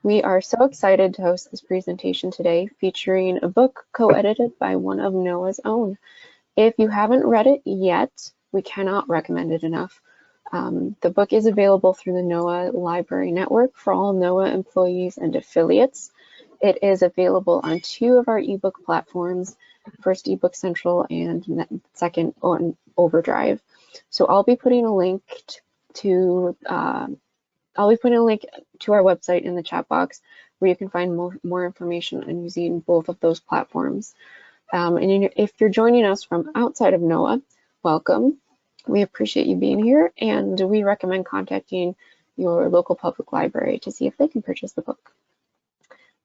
We are so excited to host this presentation today featuring a book co-edited by one of NOAA's own. If you haven't read it yet, we cannot recommend it enough. The book is available through the NOAA Library Network for all NOAA employees and affiliates. It is available on 2 of our ebook platforms, first eBook Central and second on Overdrive. So I'll be putting a link to our website in the chat box where you can find more information on using both of those platforms. And if you're joining us from outside of NOAA, welcome. We appreciate you being here, and we recommend contacting your local public library to see if they can purchase the book.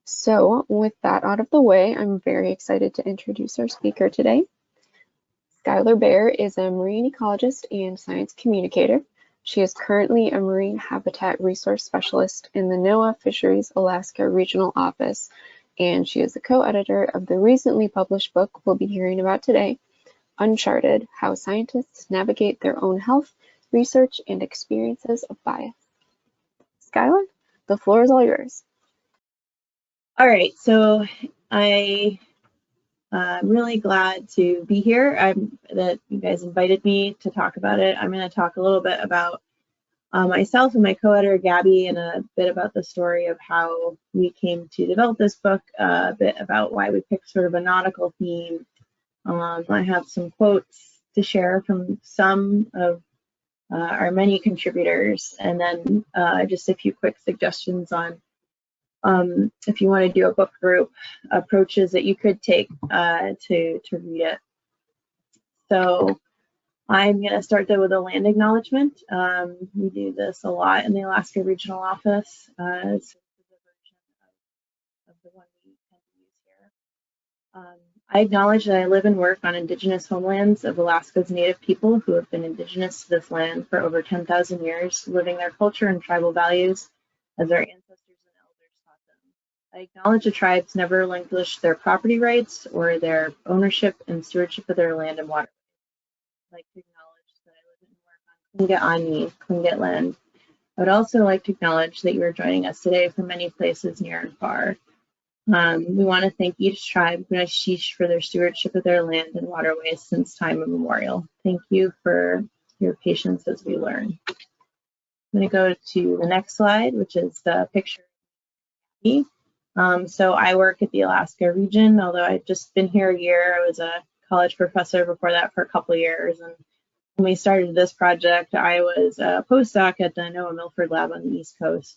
So with that out of the way, I'm very excited to introduce our speaker today. Skylar Bayer is a marine ecologist and science communicator. She is currently a marine habitat resource specialist in the NOAA Fisheries Alaska Regional Office, and she is the co-editor of the recently published book we'll be hearing about today, Uncharted: How Scientists Navigate Their Own Health, Research, and Experiences of Bias. Skylar, the floor is all yours. All right, so I'm really glad to be here. That you guys invited me to talk about it. I'm going to talk a little bit about myself and my co-editor Gabi, and a bit about the story of how we came to develop this book, a bit about why we picked sort of a nautical theme. I have some quotes to share from some of our many contributors, and then just a few quick suggestions on if you want to do a book group, approaches that you could take to read it. So I'm going to start though with a land acknowledgement. We do this a lot in the Alaska Regional Office. This is a version of the one we tend to use here. I acknowledge that I live and work on Indigenous homelands of Alaska's Native people who have been Indigenous to this land for over 10,000 years, living their culture and tribal values as their ancestors and elders taught them. I acknowledge the tribes never relinquished their property rights or their ownership and stewardship of their land and water. I'd like to acknowledge that I live and work on Tlingit Ani, Tlingit land. I would also like to acknowledge that you are joining us today from many places near and far. We want to thank each tribe, Gneshish, for their stewardship of their land and waterways since time immemorial. Thank you for your patience as we learn. I'm going to go to the next slide, which is the picture. So I work at the Alaska region, although I've just been here a year. I was a college professor before that for a couple of years. And when we started this project, I was a postdoc at the NOAA Milford Lab on the East Coast.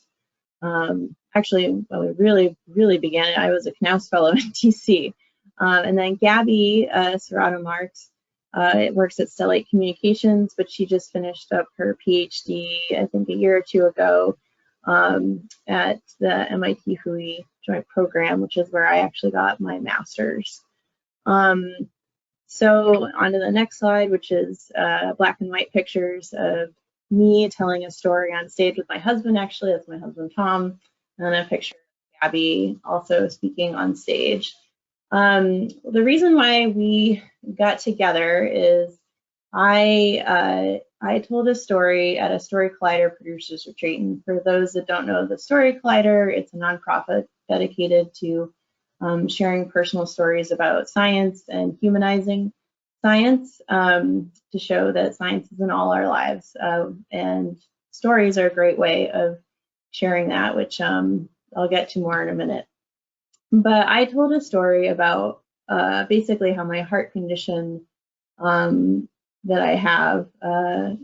Actually, when we really began it, I was a Knaus Fellow in DC. And then Gabi Serrato-Marx works at Stellate Communications, but she just finished up her PhD, I think a year or two ago, at the MIT Hui Joint Program, which is where I actually got my master's. So on to the next slide, which is black and white pictures of me telling a story on stage with my husband. Actually, that's my husband Tom, and then a picture of Gabi also speaking on stage. The reason why we got together is I told a story at a Story Collider Producers Retreat, and for those that don't know the Story Collider, it's a nonprofit dedicated to sharing personal stories about science and humanizing science, to show that science is in all our lives, and stories are a great way of sharing that, which I'll get to more in a minute. But I told a story about basically how my heart condition that I have,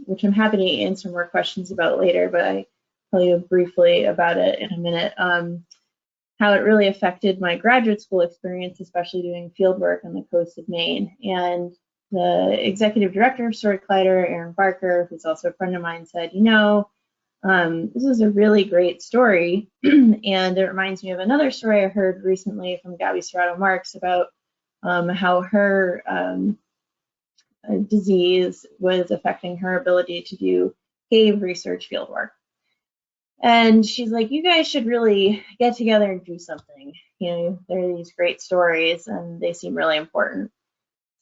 which I'm happy to answer more questions about later, but I tell you briefly about it in a minute, how it really affected my graduate school experience, especially doing field work on the coast of Maine. And the executive director of Story Collider, Aaron Barker, who's also a friend of mine, said, you know, this is a really great story, and it reminds me of another story I heard recently from Gabi Serrato-Marx about how her disease was affecting her ability to do cave research field work. And she's like, you guys should really get together and do something. You know, there are these great stories and they seem really important.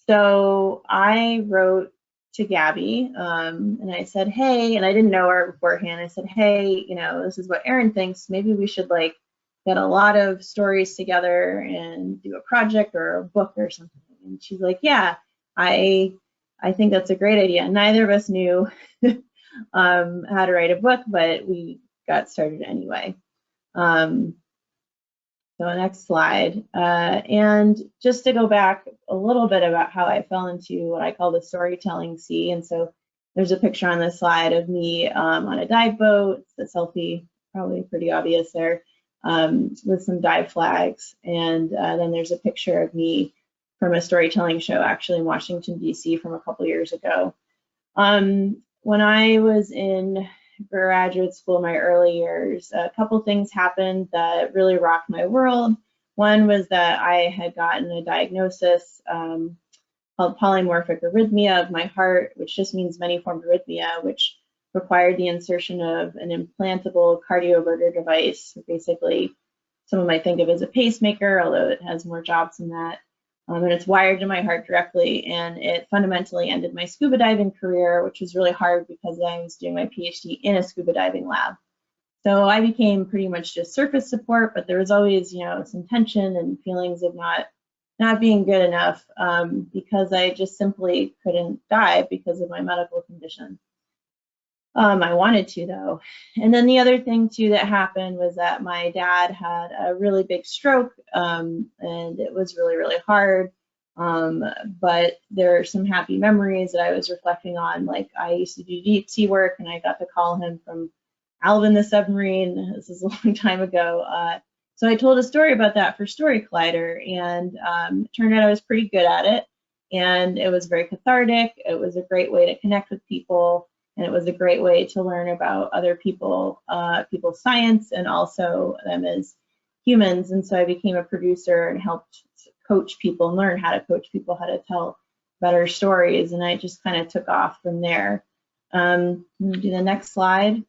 So I wrote to Gabi and I said, hey, and I didn't know her beforehand. I said, hey, you know, this is what Aaron thinks. Maybe we should like get a lot of stories together and do a project or a book or something. And she's like, yeah, I think that's a great idea. Neither of us knew how to write a book, but we got started anyway. So next slide. And just to go back a little bit about how I fell into what I call the storytelling sea. And so there's a picture on this slide of me on a dive boat. It's a selfie, probably pretty obvious there, with some dive flags. And then there's a picture of me from a storytelling show actually in Washington, D.C. from a couple years ago. When I was in graduate school, my early years, a couple things happened that really rocked my world. One was that I had gotten a diagnosis called polymorphic arrhythmia of my heart, which just means many form arrhythmia, which required the insertion of an implantable cardioverter device. Basically, someone might think of it as a pacemaker, although it has more jobs than that. And it's wired to my heart directly, and it fundamentally ended my scuba diving career, which was really hard because I was doing my PhD in a scuba diving lab. So I became pretty much just surface support, but there was always, some tension and feelings of not being good enough because I just simply couldn't dive because of my medical condition. I wanted to, though. And then the other thing too that happened was that my dad had a really big stroke, and it was really, really hard. But there are some happy memories that I was reflecting on. Like, I used to do deep sea work, and I got to call him from Alvin the submarine. This is a long time ago. So I told a story about that for Story Collider, and it turned out I was pretty good at it. And it was very cathartic. It was a great way to connect with people. And it was a great way to learn about other people, people's science, and also them as humans. And so I became a producer and helped coach people and learn how to coach people how to tell better stories. And I just kind of took off from there. Do the next slide.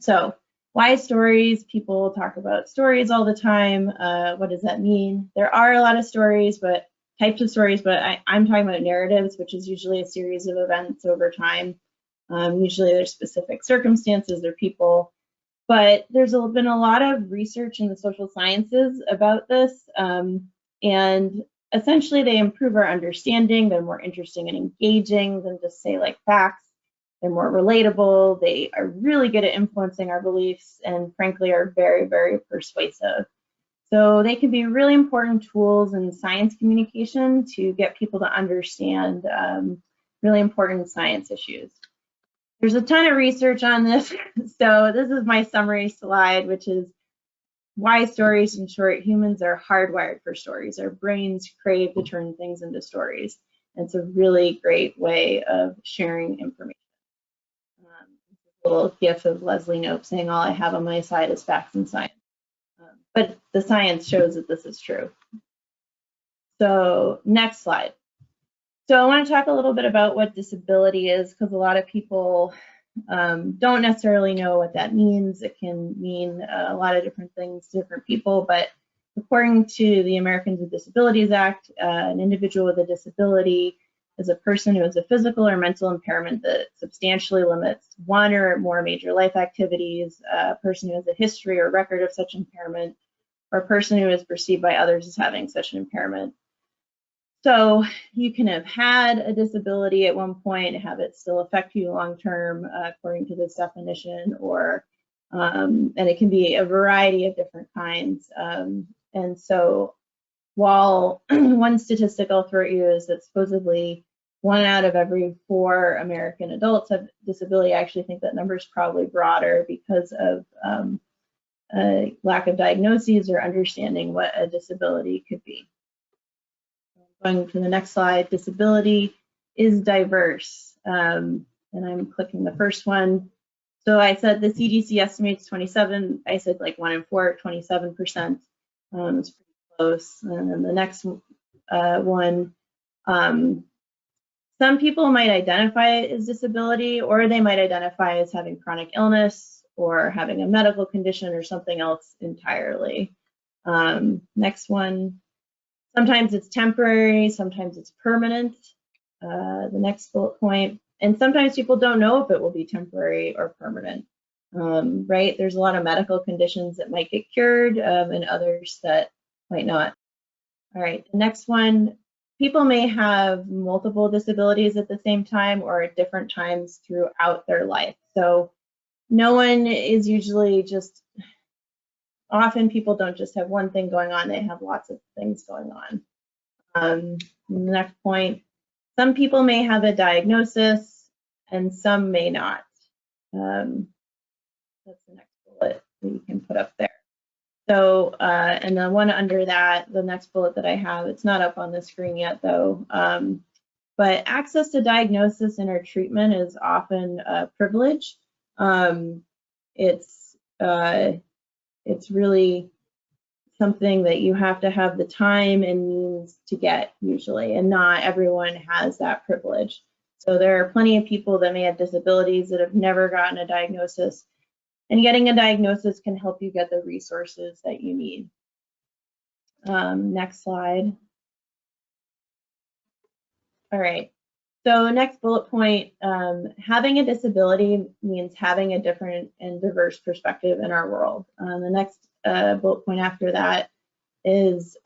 So why stories? People talk about stories all the time. What does that mean? There are a lot of stories, but types of stories, but I'm talking about narratives, which is usually a series of events over time. Usually there's specific circumstances or people, but there's been a lot of research in the social sciences about this, and essentially they improve our understanding. They're more interesting and engaging than just say like facts. They're more relatable. They are really good at influencing our beliefs and frankly are very, very persuasive. So they can be really important tools in science communication to get people to understand really important science issues. There's a ton of research on this, so this is my summary slide, which is why stories. In short, humans are hardwired for stories. Our brains crave to turn things into stories. And it's a really great way of sharing information. A little gif of Leslie Knope saying, all I have on my side is facts and science. But the science shows that this is true. So next slide. So I want to talk a little bit about what disability is, because a lot of people don't necessarily know what that means. It can mean a lot of different things to different people, but according to the Americans with Disabilities Act, an individual with a disability is a person who has a physical or mental impairment that substantially limits one or more major life activities, a person who has a history or record of such impairment, or a person who is perceived by others as having such an impairment. So you can have had a disability at one point and have it still affect you long term, according to this definition, or and it can be a variety of different kinds. And so while one statistic I'll throw at you is that supposedly 1 out of every 4 American adults have disability, I actually think that number is probably broader because of lack of diagnoses or understanding what a disability could be. Going to the next slide, disability is diverse. And I'm clicking the first one. So I said the CDC estimates 27, I said like 1 in 4, 27%. It's pretty close. And then the next one, some people might identify as disability, or they might identify as having chronic illness or having a medical condition or something else entirely. Next one. Sometimes it's temporary, sometimes it's permanent. The next bullet point, and sometimes people don't know if it will be temporary or permanent. right? There's a lot of medical conditions that might get cured and others that might not. All right, the next one, people may have multiple disabilities at the same time or at different times throughout their life. So no one is usually just, often people don't just have one thing going on, they have lots of things going on. The next point, some people may have a diagnosis and some may not. That's the next bullet that you can put up there. So, and the one under that, the next bullet that I have, it's not up on the screen yet though, but access to diagnosis and or treatment is often a privilege. It's really something that you have to have the time and means to get usually, and not everyone has that privilege. So there are plenty of people that may have disabilities that have never gotten a diagnosis, and getting a diagnosis can help you get the resources that you need. Next slide. All right, so next bullet point, having a disability means having a different and diverse perspective in our world. The next bullet point after that is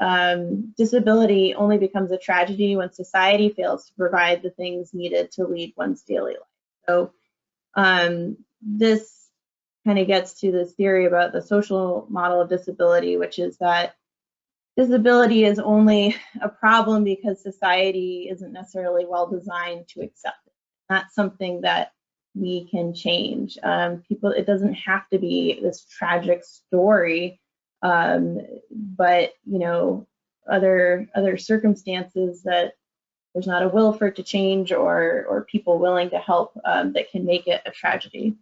disability only becomes a tragedy when society fails to provide the things needed to lead one's daily life. So this kind of gets to this theory about the social model of disability, which is that disability is only a problem because society isn't necessarily well designed to accept it. That's something that we can change. It doesn't have to be this tragic story, but you know, other circumstances that there's not a will for it to change or people willing to help that can make it a tragedy.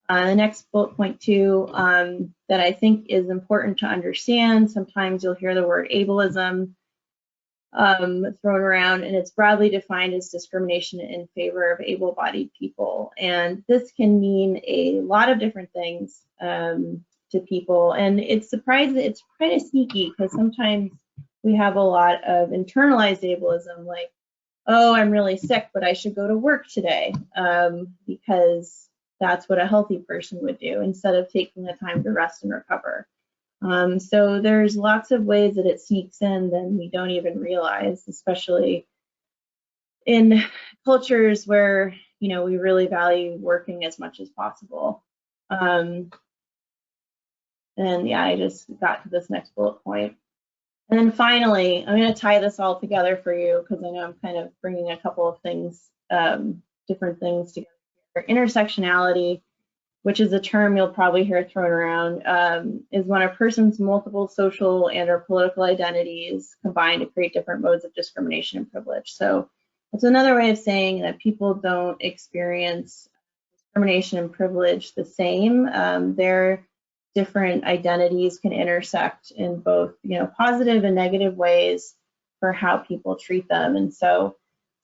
The next bullet point too, that I think is important to understand, sometimes you'll hear the word ableism thrown around, and it's broadly defined as discrimination in favor of able-bodied people. And this can mean a lot of different things to people. And it's surprising, it's kind of sneaky, because sometimes we have a lot of internalized ableism, like, oh, I'm really sick, but I should go to work today, because that's what a healthy person would do instead of taking the time to rest and recover. So there's lots of ways that it sneaks in that we don't even realize, especially in cultures where, you know, we really value working as much as possible. And yeah, I just got to this next bullet point. And then finally, I'm going to tie this all together for you because I know I'm kind of bringing a couple of things, different things together. Intersectionality, which is a term you'll probably hear thrown around, is when a person's multiple social and or political identities combine to create different modes of discrimination and privilege. So it's another way of saying that people don't experience discrimination and privilege the same. Their different identities can intersect in both, you know, positive and negative ways for how people treat them. And so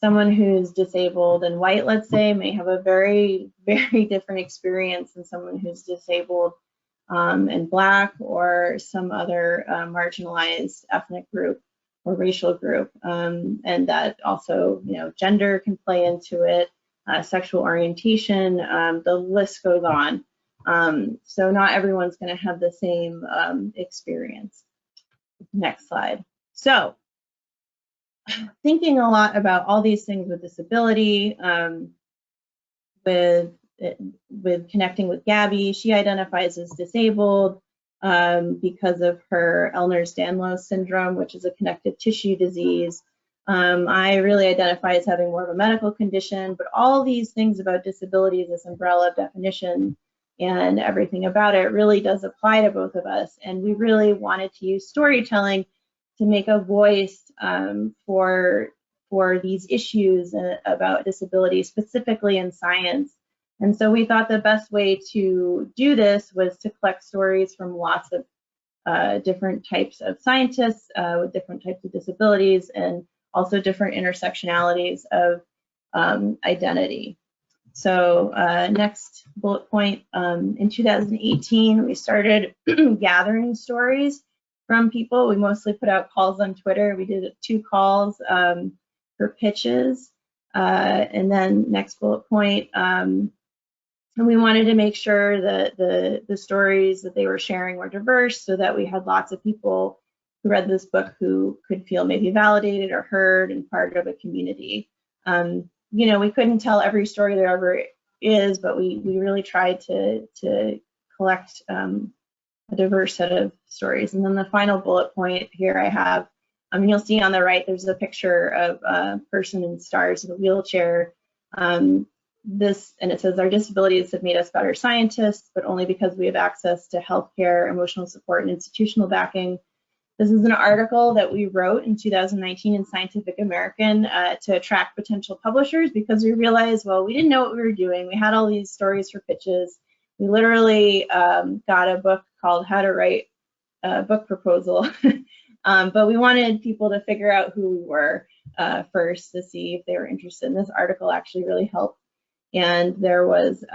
someone who's disabled and white, let's say, may have a very, very different experience than someone who's disabled and Black or some other marginalized ethnic group or racial group. And that also, you know, gender can play into it, sexual orientation, the list goes on. So not everyone's going to have the same experience. Next slide. So thinking a lot about all these things with disability, with connecting with Gabi, she identifies as disabled because of her Ehlers-Danlos syndrome, which is a connective tissue disease. I really identify as having more of a medical condition, but all these things about disability, this umbrella definition and everything about it really does apply to both of us. And we really wanted to use storytelling to make a voice for these issues about disability, specifically in science. And so we thought the best way to do this was to collect stories from lots of different types of scientists with different types of disabilities and also different intersectionalities of identity. So next bullet point, in 2018, we started gathering stories from people. We mostly put out calls on Twitter. We did 2 calls for pitches. And then next bullet point, And we wanted to make sure that the stories that they were sharing were diverse, so that we had lots of people who read this book who could feel maybe validated or heard and part of a community. You know, we couldn't tell every story there ever is, but we really tried to collect a diverse set of stories. And then the final bullet point here I have, you'll see on the right, there's a picture of a person in stars in a wheelchair. And it says, our disabilities have made us better scientists, but only because we have access to healthcare, emotional support, and institutional backing. This is an article that we wrote in 2019 in Scientific American to attract potential publishers, because we realized, well, we didn't know what we were doing. We had all these stories for pitches. We literally got a book called How to Write a Book Proposal, but we wanted people to figure out who we were first to see if they were interested. And this article actually really helped. And there was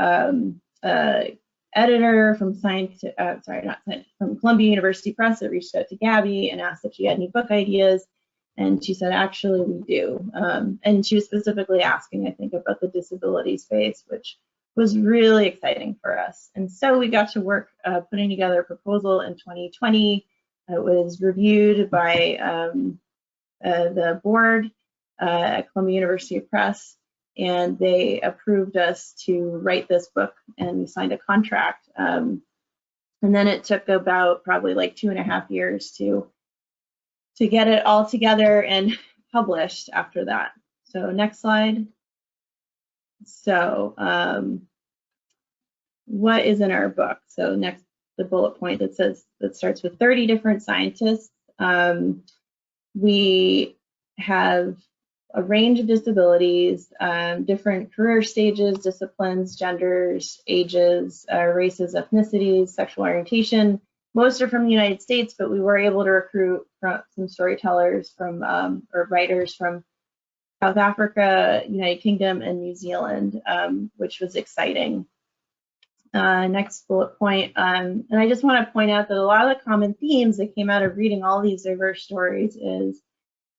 editor from from Columbia University Press that reached out to Gabi and asked if she had any book ideas, and she said, actually, we do. And she was specifically asking, I think, about the disability space, which was really exciting for us. And so we got to work putting together a proposal in 2020. It was reviewed by the board at Columbia University Press, and they approved us to write this book, and we signed a contract. And then it took about probably like 2.5 years to get it all together and published after that. So next slide. So what is in our book? So next, the bullet point that starts with 30 different scientists. We have a range of disabilities, different career stages, disciplines, genders, ages, races, ethnicities, sexual orientation. Most are from the United States, but we were able to recruit some storytellers from or writers from South Africa, United Kingdom, and New Zealand, which was exciting. Next bullet point, and I just want to point out that a lot of the common themes that came out of reading all these diverse stories is,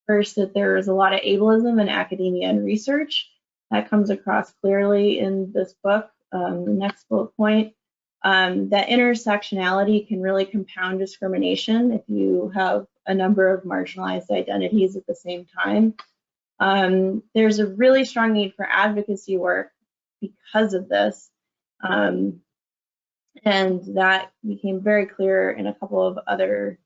first, that there is a lot of ableism in academia and research. That comes across clearly in this book. The next bullet point, that intersectionality can really compound discrimination if you have a number of marginalized identities at the same time. There's a really strong need for advocacy work because of this. And that became very clear in a couple of other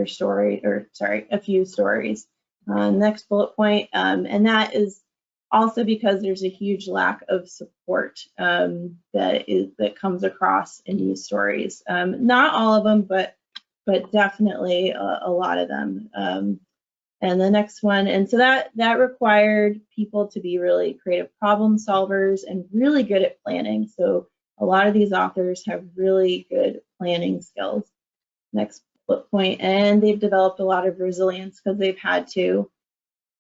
stories, a few stories. Next bullet point, and that is also because there's a huge lack of support that comes across in these stories. Not all of them, but definitely a lot of them. And the next one, and so that required people to be really creative problem solvers and really good at planning. So a lot of these authors have really good planning skills. Next bullet point, and they've developed a lot of resilience because they've had to.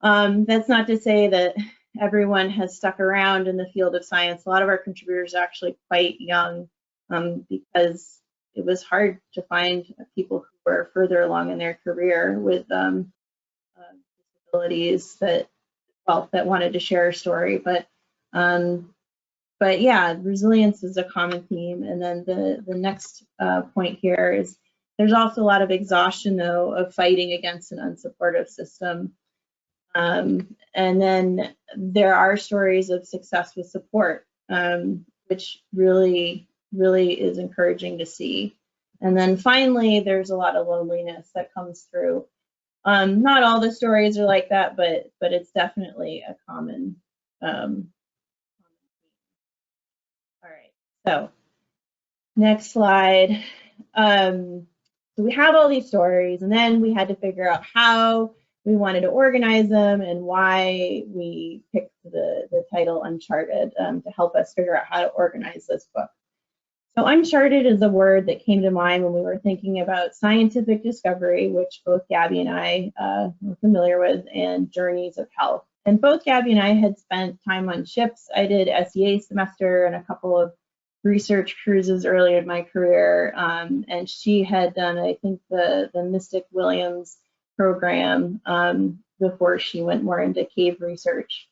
That's not to say that everyone has stuck around in the field of science. A lot of our contributors are actually quite young because it was hard to find people who were further along in their career with disabilities that wanted to share a story. But yeah, resilience is a common theme. And then the next point here is there's also a lot of exhaustion, though, of fighting against an unsupportive system. And then there are stories of success with support, which really is encouraging to see. And then finally, there's a lot of loneliness that comes through. Not all the stories are like that, but it's definitely a common. All right, so next slide. So we have all these stories, and then we had to figure out how we wanted to organize them and why we picked the title Uncharted to help us figure out how to organize this book. So Uncharted is a word that came to mind when we were thinking about scientific discovery, which both Gabi and I were familiar with, and journeys of health. And both Gabi and I had spent time on ships. I did SEA semester and a couple of research cruises earlier in my career, and she had done, I think, the Mystic Williams program before she went more into cave research.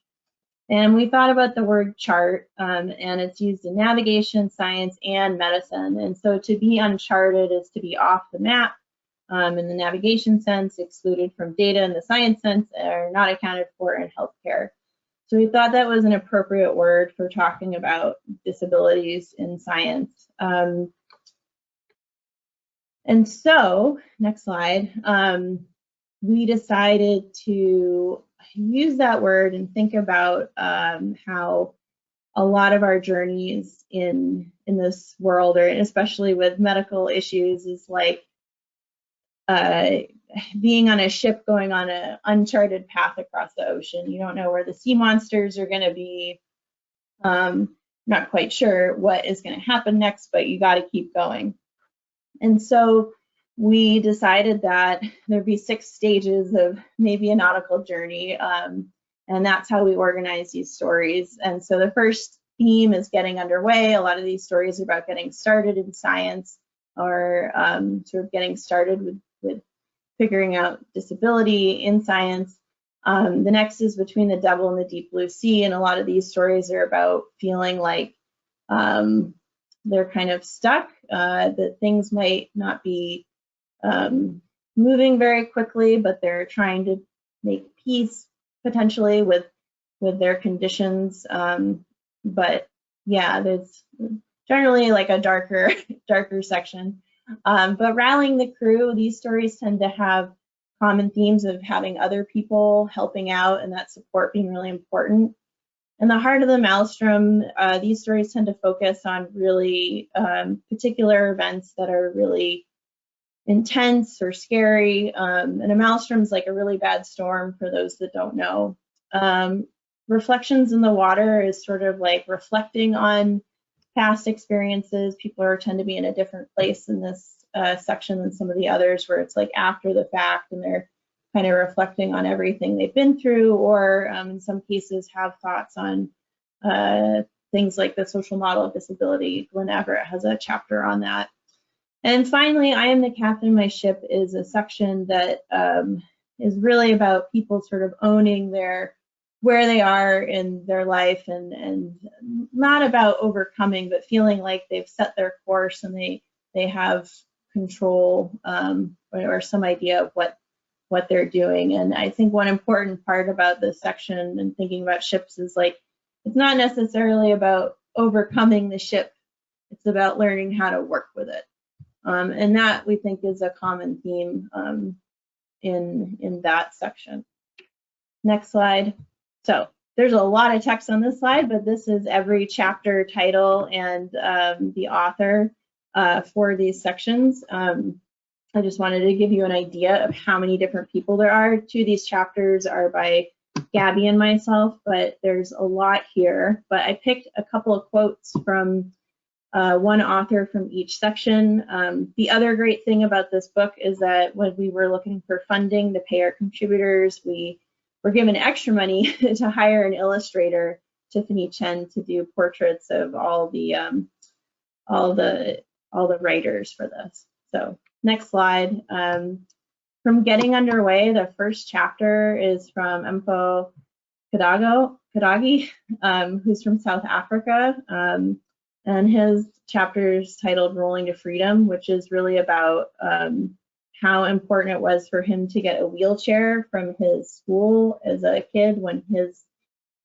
And we thought about the word chart, and it's used in navigation, science, and medicine. And so to be uncharted is to be off the map in the navigation sense, excluded from data in the science sense, or not accounted for in healthcare. So we thought that was an appropriate word for talking about disabilities in science. And so, next slide, we decided to use that word and think about how a lot of our journeys in this world, or especially with medical issues, is like being on a ship going on an uncharted path across the ocean. You don't know where the sea monsters are going to be. Not quite sure what is going to happen next, but you got to keep going. And so we decided that there'd be 6 stages of maybe a nautical journey, and that's how we organize these stories. And so the first theme is getting underway. A lot of these stories are about getting started in science, or sort of getting started with figuring out disability in science. The next is between the devil and the deep blue sea, and a lot of these stories are about feeling like they're kind of stuck, that things might not be moving very quickly, but they're trying to make peace potentially with their conditions. But yeah, there's generally like a darker section. But rallying the crew, these stories tend to have common themes of having other people helping out and that support being really important. In the heart of the Maelstrom, these stories tend to focus on really particular events that are really intense or scary. And a maelstrom is like a really bad storm for those that don't know. Reflections in the water is sort of like reflecting on past experiences. People tend to be in a different place in this section than some of the others, where it's like after the fact and they're kind of reflecting on everything they've been through, or in some cases have thoughts on things like the social model of disability. Glenn Everett has a chapter on that. And finally, I Am the Captain of My Ship is a section that is really about people sort of owning where they are in their life, and not about overcoming, but feeling like they've set their course and they have control or some idea of what they're doing. And I think one important part about this section and thinking about ships is like, it's not necessarily about overcoming the ship, it's about learning how to work with it. And that we think is a common theme in that section. Next slide. So there's a lot of text on this slide, but this is every chapter title and the author for these sections. I just wanted to give you an idea of how many different people there are. 2 of these chapters are by Gabi and myself, but there's a lot here. But I picked a couple of quotes from one author from each section. The other great thing about this book is that when we were looking for funding to pay our contributors, we were given extra money to hire an illustrator, Tiffany Chen, to do portraits of all the writers for this. So next slide. From Getting Underway, the first chapter is from Mpo Kadagi, who's from South Africa. And his chapter is titled Rolling to Freedom, which is really about how important it was for him to get a wheelchair from his school as a kid when his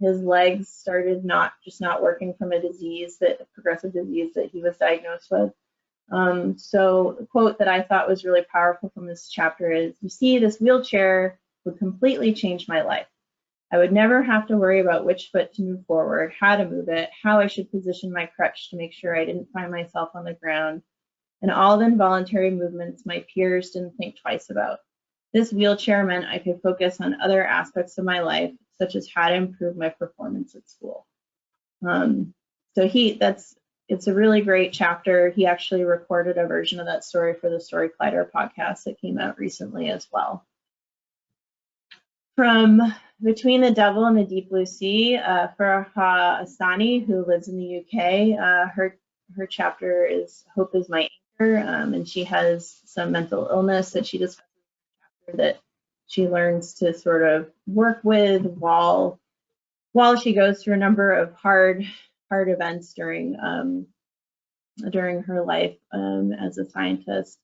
legs started not working from a progressive disease that he was diagnosed with. So the quote that I thought was really powerful from this chapter is, "You see, this wheelchair would completely change my life. I would never have to worry about which foot to move forward, how to move it, how I should position my crutch to make sure I didn't find myself on the ground, and all the involuntary movements my peers didn't think twice about. This wheelchair meant I could focus on other aspects of my life, such as how to improve my performance at school." So it's a really great chapter. He actually recorded a version of that story for the Story Collider podcast that came out recently as well. From Between the Devil and the Deep Blue Sea, Faraha Asani, who lives in the UK, her chapter is Hope is My Anchor, and she has some mental illness that she discusses in the chapter that she learns to sort of work with while while she goes through a number of hard events during her life as a scientist.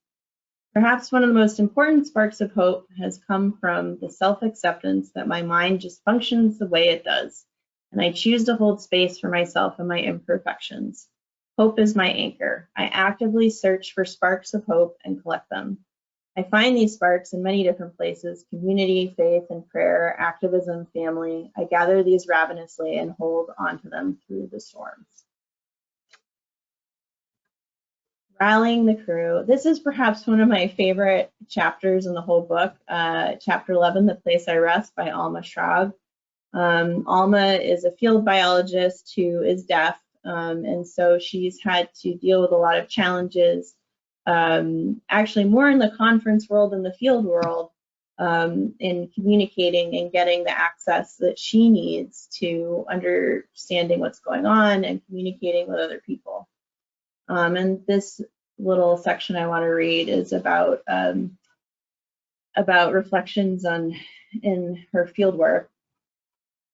Perhaps one of the most important sparks of hope has come from the self-acceptance that my mind just functions the way it does, and I choose to hold space for myself and my imperfections. Hope is my anchor. I actively search for sparks of hope and collect them. I find these sparks in many different places: community, faith, and prayer, activism, family. I gather these ravenously and hold onto them through the storms. Rallying the crew. This is perhaps one of my favorite chapters in the whole book. Chapter 11, The Place I Rest by Alma Schrag. Alma is a field biologist who is deaf, and so she's had to deal with a lot of challenges, actually more in the conference world than the field world, in communicating and getting the access that she needs to understanding what's going on and communicating with other people. And this little section I want to read is about reflections in her fieldwork.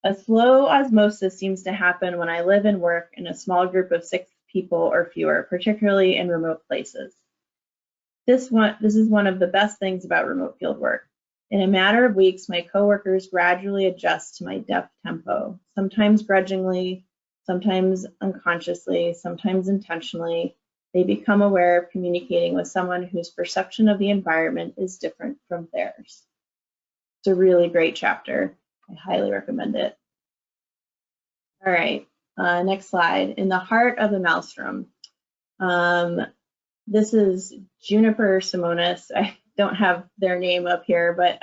A slow osmosis seems to happen when I live and work in a small group of 6 people or fewer, particularly in remote places. This is one of the best things about remote fieldwork. In a matter of weeks, my coworkers gradually adjust to my deaf tempo, sometimes grudgingly, sometimes unconsciously, sometimes intentionally. They become aware of communicating with someone whose perception of the environment is different from theirs. It's a really great chapter. I highly recommend it. All right, next slide. In the heart of the Maelstrom. This is Juniper Simonis. I don't have their name up here, but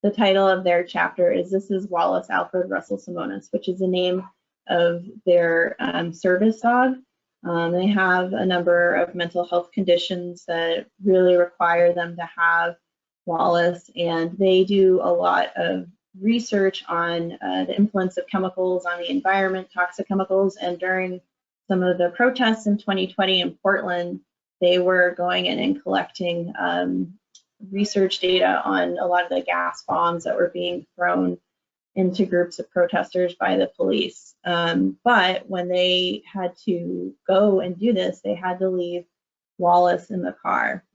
the title of their chapter is This is Wallace Alfred Russell Simonis, which is the name of their service dog. They have a number of mental health conditions that really require them to have Wallace, and they do a lot of research on the influence of chemicals on the environment, toxic chemicals, and during some of the protests in 2020 in Portland, they were going in and collecting research data on a lot of the gas bombs that were being thrown into groups of protesters by the police. But when they had to go and do this, they had to leave Wallace in the car.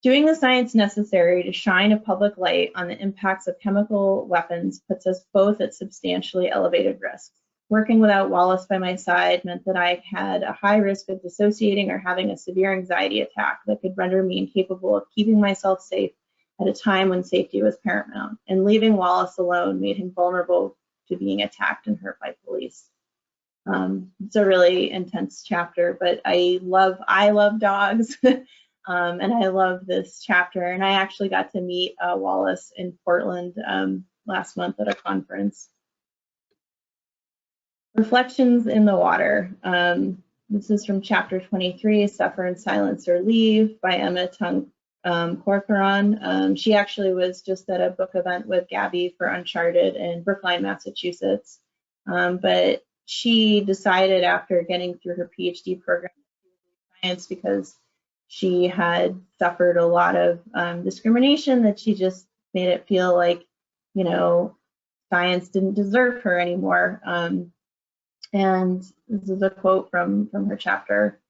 Doing the science necessary to shine a public light on the impacts of chemical weapons puts us both at substantially elevated risks. Working without Wallace by my side meant that I had a high risk of dissociating or having a severe anxiety attack that could render me incapable of keeping myself safe at a time when safety was paramount, and leaving Wallace alone made him vulnerable to being attacked and hurt by police. It's a really intense chapter, but I love dogs, and I love this chapter. And I actually got to meet Wallace in Portland last month at a conference. Reflections in the Water. This is from chapter 23, Suffer in Silence or Leave by Emma Tung Corcoran. She actually was just at a book event with Gabi for Uncharted in Brookline, Massachusetts. But she decided after getting through her PhD program in science, because she had suffered a lot of discrimination, that she just made it feel like, you know, science didn't deserve her anymore. And this is a quote from her chapter.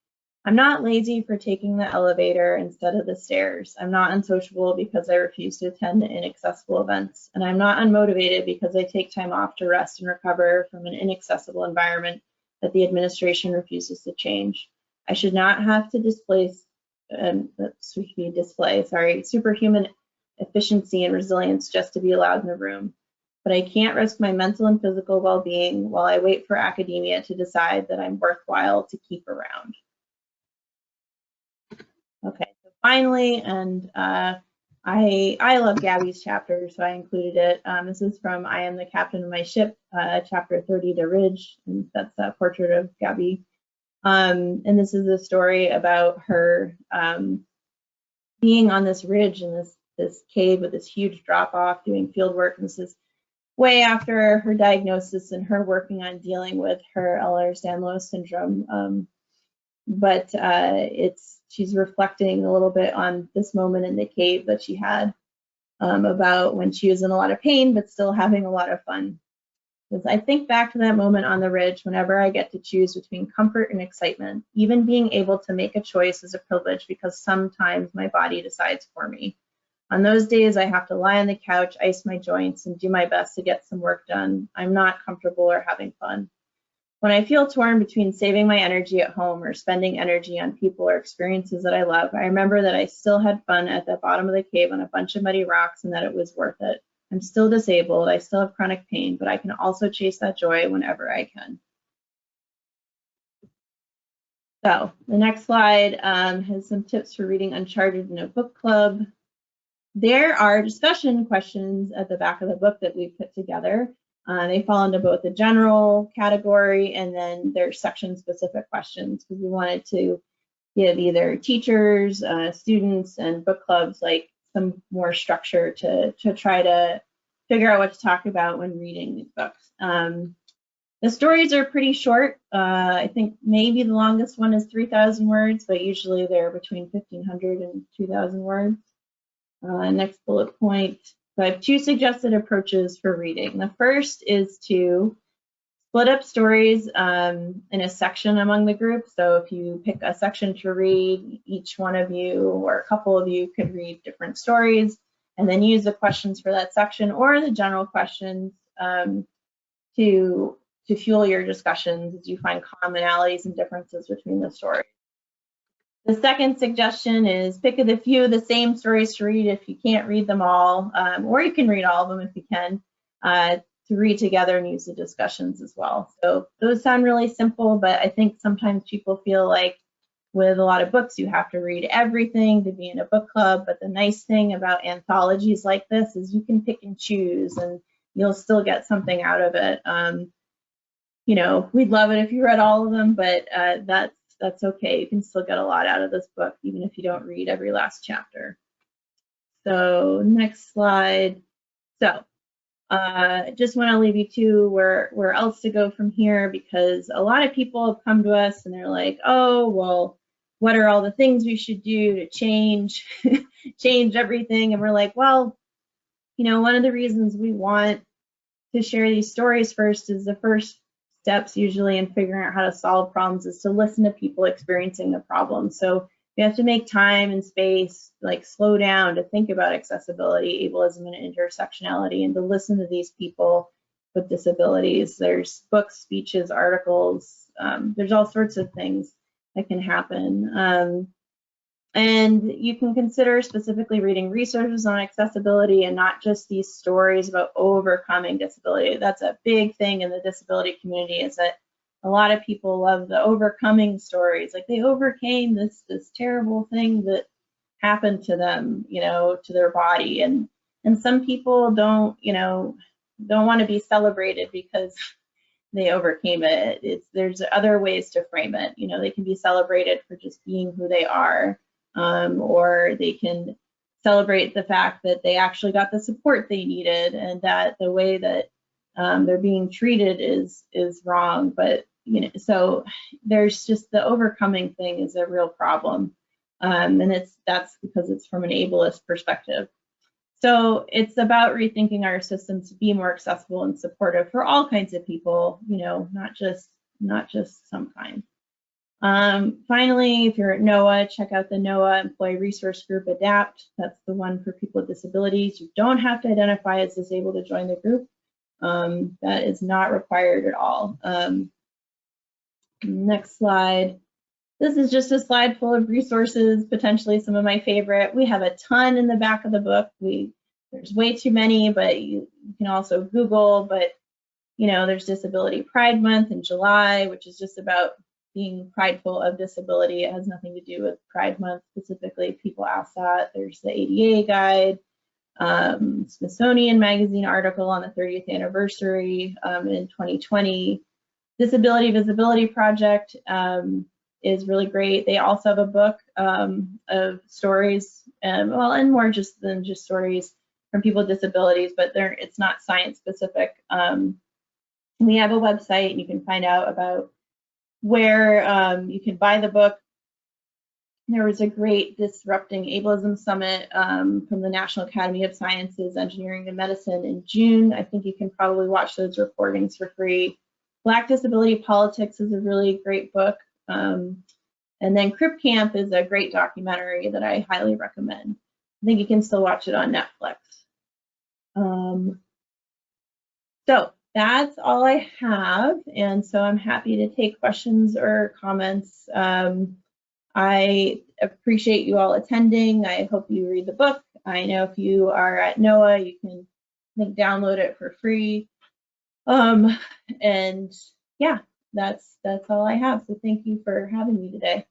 I'm not lazy for taking the elevator instead of the stairs. I'm not unsociable because I refuse to attend inaccessible events. And I'm not unmotivated because I take time off to rest and recover from an inaccessible environment that the administration refuses to change. I should not have to display superhuman efficiency and resilience just to be allowed in the room. But I can't risk my mental and physical well-being while I wait for academia to decide that I'm worthwhile to keep around. Okay, so finally, and I love Gabi's chapter, so I included it. This is from I Am the Captain of My Ship, chapter 30, The Ridge, and that's a portrait of Gabi. And this is a story about her being on this ridge in this cave with this huge drop off, doing field work. And this is way after her diagnosis and her working on dealing with her Ehlers-Danlos syndrome. But she's reflecting a little bit on this moment in the cave that she had, about when she was in a lot of pain but still having a lot of fun. As I think back to that moment on the ridge, whenever I get to choose between comfort and excitement, even being able to make a choice is a privilege because sometimes my body decides for me. On those days, I have to lie on the couch, ice my joints, and do my best to get some work done. I'm not comfortable or having fun. When I feel torn between saving my energy at home or spending energy on people or experiences that I love, I remember that I still had fun at the bottom of the cave on a bunch of muddy rocks and that it was worth it. I'm still disabled, I still have chronic pain, but I can also chase that joy whenever I can. So the next slide has some tips for reading Uncharted in a book club. There are discussion questions at the back of the book that we put together. They fall into both the general category and then there's section-specific questions because we wanted to give either teachers, students, and book clubs like some more structure to try to figure out what to talk about when reading these books. The stories are pretty short. I think maybe the longest one is 3,000 words, but usually they're between 1,500 and 2,000 words. Next bullet point. So I have two suggested approaches for reading. The first is to split up stories in a section among the group. So if you pick a section to read, each one of you or a couple of you could read different stories and then use the questions for that section or the general questions to fuel your discussions as you find commonalities and differences between the stories. The second suggestion is pick a few of the same stories to read if you can't read them all, or you can read all of them if you can, to read together and use the discussions as well. So those sound really simple, but I think sometimes people feel like with a lot of books, you have to read everything to be in a book club. But the nice thing about anthologies like this is you can pick and choose and you'll still get something out of it. You know, we'd love it if you read all of them, but that's okay. You can still get a lot out of this book, even if you don't read every last chapter. So next slide. So just want to leave you to where else to go from here, because a lot of people have come to us and they're like, oh, well, what are all the things we should do to change everything? And we're like, well, you know, one of the reasons we want to share these stories first is the first steps usually in figuring out how to solve problems is to listen to people experiencing the problem. So you have to make time and space, like slow down to think about accessibility, ableism, and intersectionality, and to listen to these people with disabilities. There's books, speeches, articles, there's all sorts of things that can happen. And you can consider specifically reading resources on accessibility and not just these stories about overcoming disability. That's a big thing in the disability community, is that a lot of people love the overcoming stories. Like they overcame this terrible thing that happened to them, you know, to their body. And some people don't want to be celebrated because they overcame it. There's other ways to frame it. You know, they can be celebrated for just being who they are. Or they can celebrate the fact that they actually got the support they needed and that the way that they're being treated is wrong. But, you know, so there's just the overcoming thing is a real problem. And that's because it's from an ableist perspective. So it's about rethinking our systems to be more accessible and supportive for all kinds of people, you know, not just some kind. Finally, if you're at NOAA, check out the NOAA Employee Resource Group ADAPT. That's the one for people with disabilities. You don't have to identify as disabled to join the group. That is not required at all. Next slide. This is just a slide full of resources, potentially some of my favorite. We have a ton in the back of the book. There's way too many, but you can also Google. But, you know, there's Disability Pride Month in July, which is just about being prideful of disability. It has nothing to do with Pride Month specifically. People ask that. There's the ADA guide, Smithsonian Magazine article on the 30th anniversary in 2020. Disability Visibility Project is really great. They also have a book of stories, and more than just stories from people with disabilities, but it's not science specific. We have a website, and you can find out about where you can buy the book. there was a great Disrupting Ableism Summit from the National Academy of Sciences, Engineering, and Medicine in June. I think you can probably watch those recordings for free. Black Disability Politics is a really great book. And then Crip Camp is a great documentary that I highly recommend. I think you can still watch it on Netflix. So that's all I have. And so I'm happy to take questions or comments. I appreciate you all attending. I hope you read the book. I know if you are at NOAA, you can, I think, download it for free. And yeah, that's all I have. So thank you for having me today.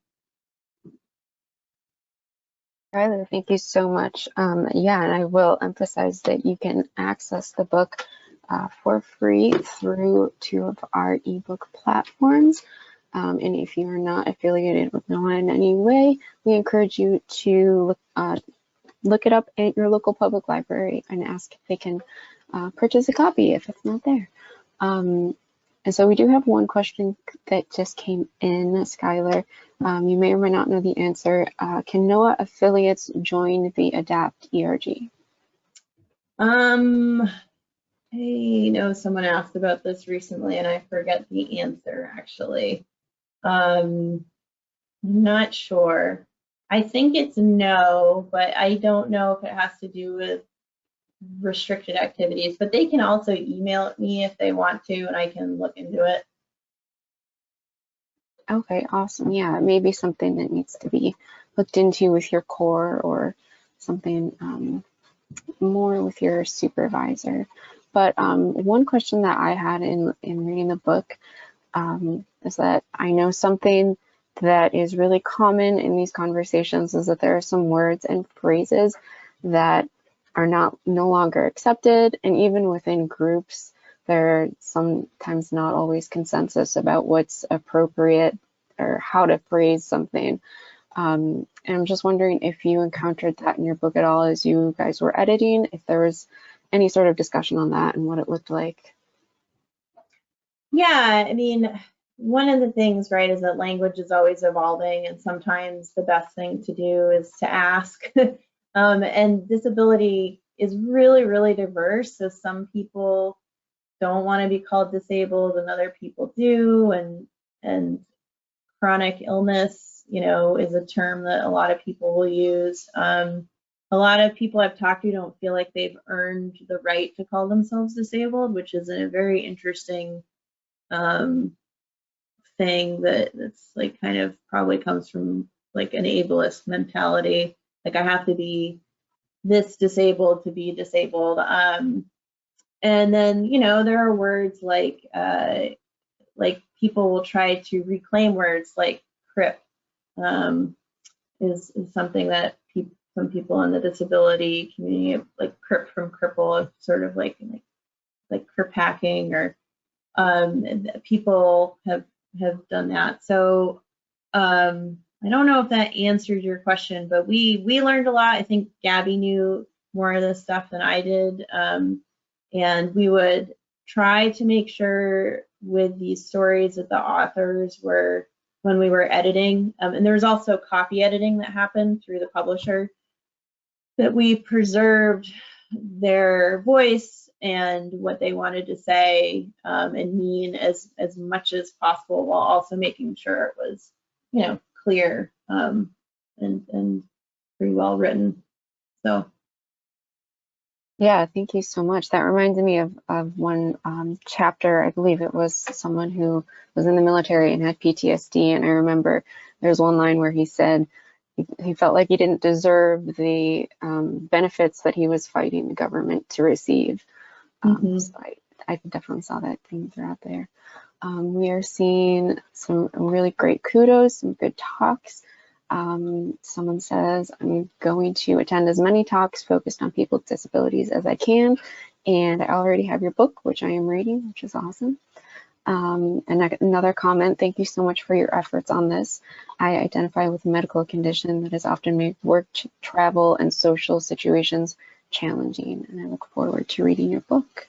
Skylar, thank you so much. Yeah, and I will emphasize that you can access the book for free through 2 of our ebook platforms. And if you are not affiliated with NOAA in any way, we encourage you to look it up at your local public library and ask if they can purchase a copy if it's not there. And so we do have one question that just came in, Skylar. You may or may not know the answer. Can NOAA affiliates join the ADAPT ERG? I know someone asked about this recently and I forget the answer actually. I'm not sure. I think it's no, but I don't know if it has to do with restricted activities, but they can also email me if they want to and I can look into it. Okay, awesome. Yeah, maybe something that needs to be looked into with your core or something more with your supervisor. But one question that I had in reading the book is that I know something that is really common in these conversations is that there are some words and phrases that are no longer accepted, and even within groups there are sometimes not always consensus about what's appropriate or how to phrase something. And I'm just wondering if you encountered that in your book at all as you guys were editing, if there was any sort of discussion on that and what it looked like. Yeah, I mean, one of the things, right, is that language is always evolving, and sometimes the best thing to do is to ask. And disability is really, really diverse. So some people don't want to be called disabled, and other people do. And chronic illness, you know, is a term that a lot of people will use. A lot of people I've talked to don't feel like they've earned the right to call themselves disabled, which is a very interesting thing that's like kind of probably comes from like an ableist mentality. Like I have to be this disabled to be disabled. And then, you know, there are words like people will try to reclaim words like crip is something that some people in the disability community, like crip from cripple, sort of like crip hacking, or people have done that. So I don't know if that answers your question, but we learned a lot. I think Gabi knew more of this stuff than I did, and we would try to make sure with these stories that the authors were, when we were editing, and there was also copy editing that happened through the publisher, that we preserved their voice and what they wanted to say and mean as much as possible, while also making sure it was, you know, clear and pretty well written. So Yeah, thank you so much. That reminds me of one chapter. I believe it was someone who was in the military and had PTSD, and I remember there's one line where he said he felt like he didn't deserve the benefits that he was fighting the government to receive. So I definitely saw that theme throughout there. We are seeing some really great kudos, some good talks. Someone says, I'm going to attend as many talks focused on people with disabilities as I can, and I already have your book, which I am reading, which is awesome. And another comment, thank you so much for your efforts on this. I identify with a medical condition that has often made work, travel, and social situations challenging, and I look forward to reading your book.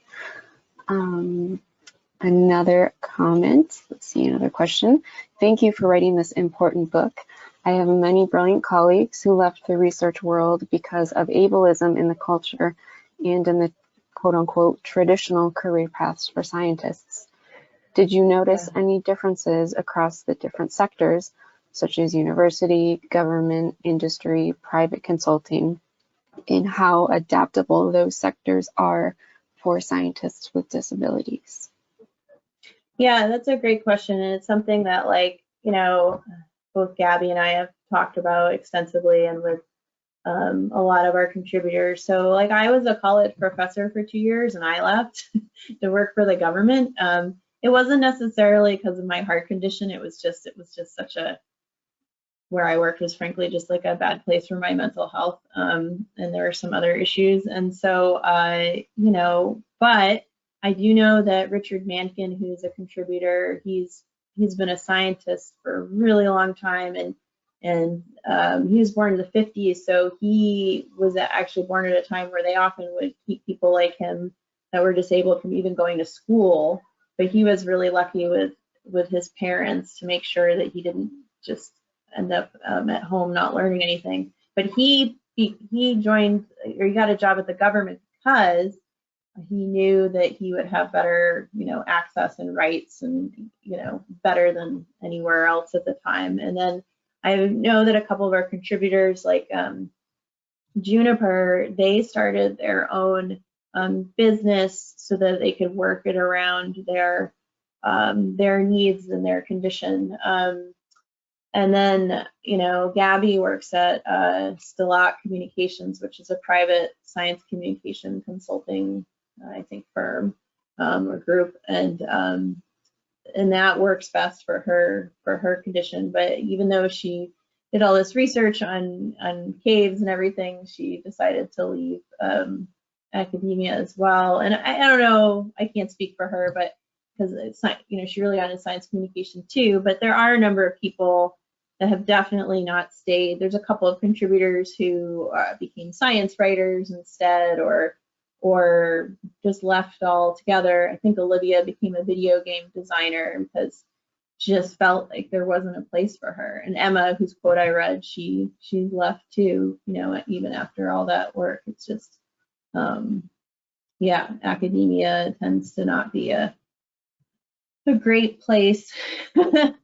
Another comment, let's see, another question. Thank you for writing this important book. I have many brilliant colleagues who left the research world because of ableism in the culture and in the quote-unquote traditional career paths for scientists. Did you notice any differences across the different sectors, such as university, government, industry, private consulting, in how adaptable those sectors are for scientists with disabilities? Yeah, that's a great question. And it's something that, like, you know, both Gabi and I have talked about extensively and with a lot of our contributors. So, like, I was a college professor for 2 years and I left to work for the government. It wasn't necessarily because of my heart condition. It was just such a, where I worked was frankly just like a bad place for my mental health. And there were some other issues. And so, you know, but I do know that Richard Mankin, who's a contributor, he's been a scientist for a really long time, and he was born in the 50s, so he was actually born at a time where they often would keep people like him that were disabled from even going to school. But he was really lucky with his parents to make sure that he didn't just end up at home not learning anything. But he joined, or he got a job at the government because he knew that he would have better, you know, access and rights, and, you know, better than anywhere else at the time. And then I know that a couple of our contributors, like Juniper, they started their own business so that they could work it around their needs and their condition. And then, you know, Gabi works at Stellat Communications, which is a private science communication consulting, I think, firm or group, and that works best for her condition. But even though she did all this research on caves and everything, she decided to leave academia as well. And I don't know, I can't speak for her, but because it's not, you know, she really got into science communication too. But there are a number of people that have definitely not stayed. There's a couple of contributors who became science writers instead, or just left altogether. I think Olivia became a video game designer because she just felt like there wasn't a place for her. And Emma, whose quote I read, she left too, you know, even after all that work. It's just, yeah, academia tends to not be a great place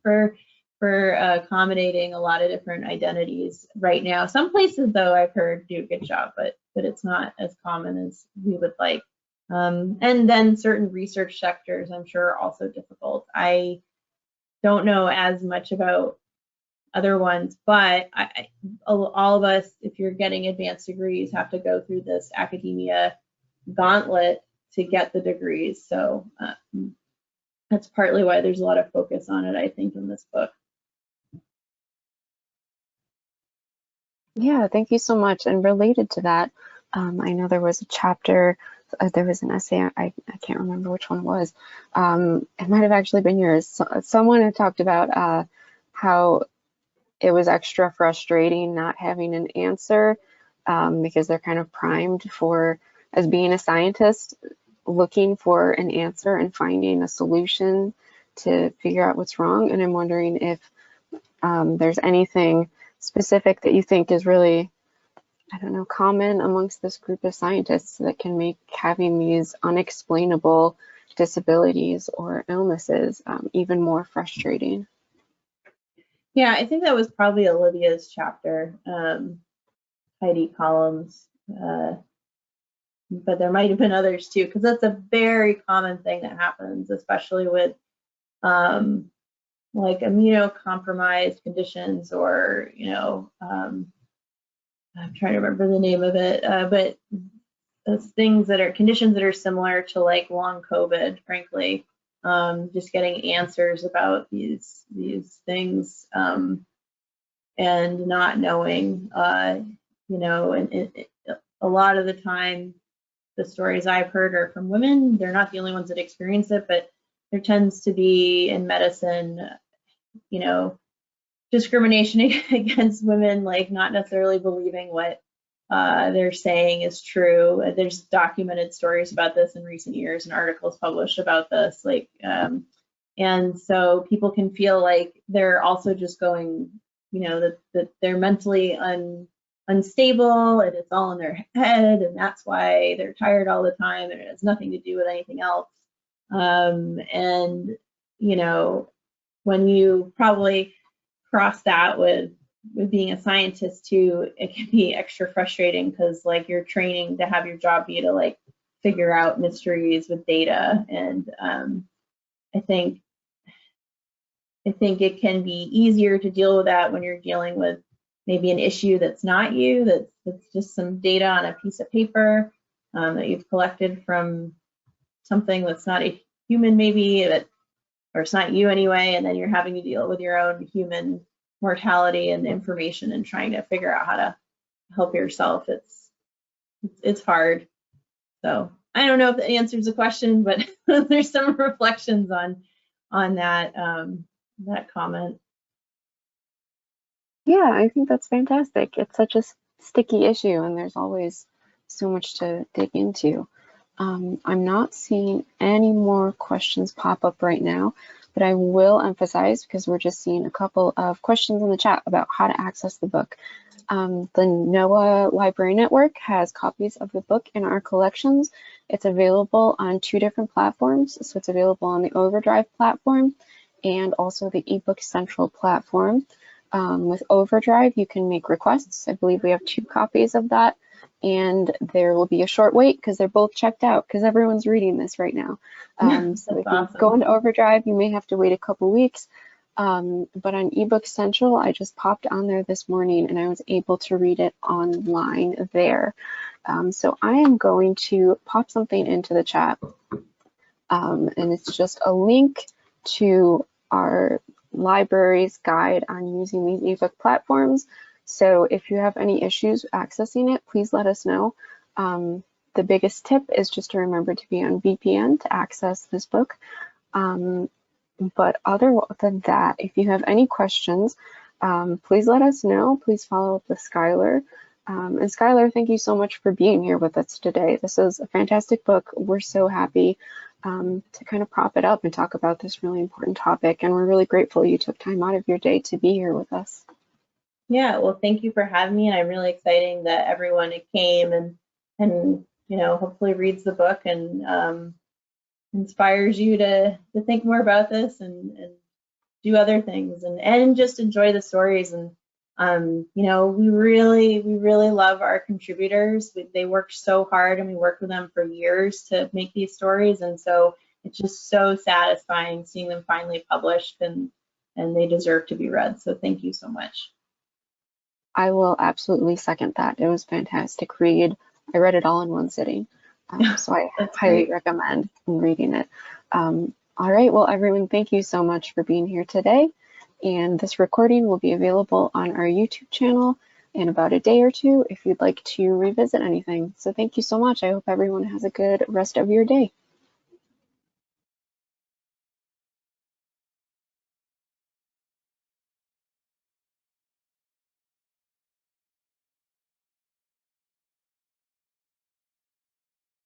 for accommodating a lot of different identities right now. Some places, though, I've heard do a good job, but it's not as common as we would like. And then certain research sectors, I'm sure, are also difficult. I don't know as much about other ones, but all of us, if you're getting advanced degrees, have to go through this academia gauntlet to get the degrees. So that's partly why there's a lot of focus on it, I think, in this book. Yeah, thank you so much. And related to that, I know there was a chapter, there was an essay, I can't remember which one it was. It might have actually been yours. Someone had talked about how it was extra frustrating not having an answer because they're kind of primed for, as being a scientist, looking for an answer and finding a solution to figure out what's wrong. And I'm wondering if there's anything specific that you think is really, I don't know, common amongst this group of scientists that can make having these unexplainable disabilities or illnesses even more frustrating. Yeah, I think that was probably Olivia's chapter, Heidi Collins, but there might have been others too, because that's a very common thing that happens, especially with like immunocompromised conditions, or, you know, I'm trying to remember the name of it, but those things that are conditions that are similar to like long COVID, frankly, just getting answers about these things and not knowing, you know, and a lot of the time, the stories I've heard are from women. They're not the only ones that experience it, but there tends to be in medicine, you know, discrimination against women, like not necessarily believing what they're saying is true. There's documented stories about this in recent years and articles published about this, like, and so people can feel like they're also just going that they're mentally unstable and it's all in their head and that's why they're tired all the time and it has nothing to do with anything else. And when you probably cross that with being a scientist too, it can be extra frustrating because like you're training to have your job be to like figure out mysteries with data. And I think it can be easier to deal with that when you're dealing with maybe an issue that's not you, that's just some data on a piece of paper that you've collected from something that's not a human maybe, or it's not you anyway, and then you're having to deal with your own human mortality and information and trying to figure out how to help yourself. It's hard. So I don't know if that answers the question, but there's some reflections on that that comment. Yeah, I think that's fantastic. It's such a sticky issue and there's always so much to dig into. I'm not seeing any more questions pop up right now, but I will emphasize, because we're just seeing a couple of questions in the chat about how to access the book. The NOAA Library Network has copies of the book in our collections. It's available on 2 different platforms. So it's available on the Overdrive platform and also the eBook Central platform. With Overdrive, you can make requests. I believe we have 2 copies of that. And there will be a short wait because they're both checked out because everyone's reading this right now. So if you go into Overdrive, you may have to wait a couple weeks. But on eBook Central, I just popped on there this morning and I was able to read it online there. So I am going to pop something into the chat. And it's just a link to our library's guide on using these ebook platforms. So if you have any issues accessing it, please let us know. The biggest tip is just to remember to be on VPN to access this book. But other than that, if you have any questions, please let us know. Please follow up with Skylar. And Skylar, thank you so much for being here with us today. This is a fantastic book. We're so happy to kind of prop it up and talk about this really important topic. And we're really grateful you took time out of your day to be here with us. Yeah, well, thank you for having me. And I'm really excited that everyone came and hopefully reads the book and inspires you to think more about this and do other things and just enjoy the stories. And we really love our contributors. They work so hard and we worked with them for years to make these stories. And so it's just so satisfying seeing them finally published and they deserve to be read. So thank you so much. I will absolutely second that. It was a fantastic read. I read it all in one sitting. So I highly recommend reading it. All right, well, everyone, thank you so much for being here today. And this recording will be available on our YouTube channel in about a day or 2 if you'd like to revisit anything. So thank you so much. I hope everyone has a good rest of your day.